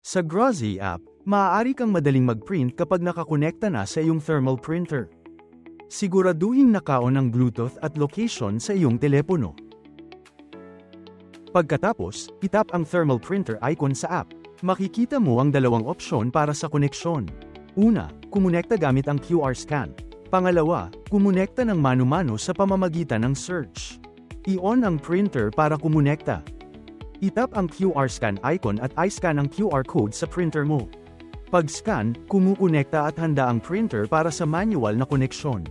Sa Grozy app, maaari kang madaling mag-print kapag nakakonekta na sa iyong thermal printer. Siguraduhin naka-on ang Bluetooth at location sa iyong telepono. Pagkatapos, itap ang thermal printer icon sa app. Makikita mo ang dalawang opsyon para sa koneksyon. Una, kumonekta gamit ang QR scan. Pangalawa, kumonekta ng mano-mano sa pamamagitan ng search. I-on ang printer para kumonekta. Itap ang QR scan icon at i-scan ang QR code sa printer mo. Pag-scan, kumukonekta at handa ang printer para sa manual na koneksyon.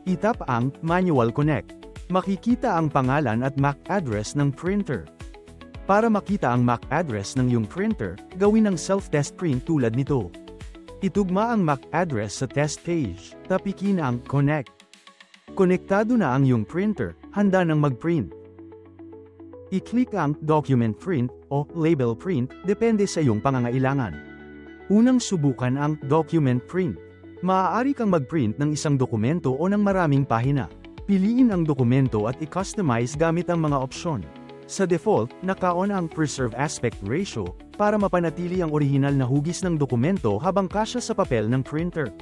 Itap ang Manual Connect. Makikita ang pangalan at MAC address ng printer. Para makita ang MAC address ng iyong printer, gawin ang self-test print tulad nito. Itugma ang MAC address sa test page, tapikin ang Connect. Konektado na ang iyong printer, handa nang mag-print. I-click ang Document Print o Label Print, depende sa iyong pangangailangan. Unang subukan ang Document Print. Maaari kang mag-print ng isang dokumento o ng maraming pahina. Piliin ang dokumento at i-customize gamit ang mga opsyon. Sa default, naka-on ang Preserve Aspect Ratio, para mapanatili ang orihinal na hugis ng dokumento habang kasya sa papel ng printer.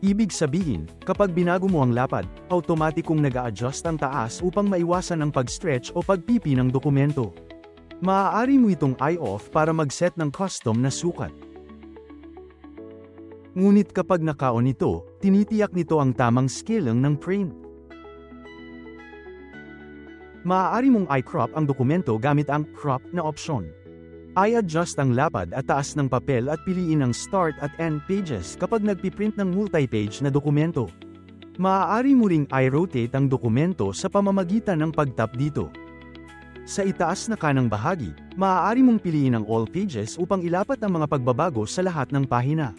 Ibig sabihin, kapag binago mo ang lapad, automatikong nag-a-adjust ang taas upang maiwasan ang pag-stretch o pagpipi ng dokumento. Maaari mo itong i-off para mag-set ng custom na sukat. Ngunit kapag naka-on ito, tinitiyak nito ang tamang scaling ng print. Maaari mong i-crop ang dokumento gamit ang crop na opsyon. I-adjust ang lapad at taas ng papel at piliin ang start at end pages kapag nagpiprint ng multi-page na dokumento. Maaari mo ring i-rotate ang dokumento sa pamamagitan ng pag-tap dito. Sa itaas na kanang bahagi, maaari mong piliin ang all pages upang ilapat ang mga pagbabago sa lahat ng pahina.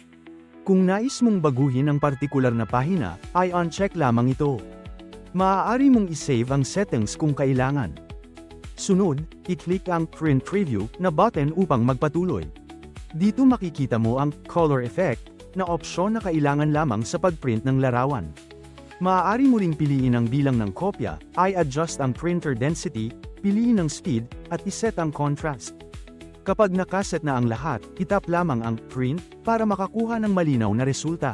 Kung nais mong baguhin ang partikular na pahina, i-uncheck lamang ito. Maaari mong i-save ang settings kung kailangan. Sunod, i-click ang Print Preview na button upang magpatuloy. Dito makikita mo ang Color Effect na opsyon na kailangan lamang sa pagprint ng larawan. Maaari mo ring piliin ang bilang ng kopya, i-adjust ang printer density, piliin ang speed, at i-set ang contrast. Kapag nakaset na ang lahat, itap lamang ang Print para makakuha ng malinaw na resulta.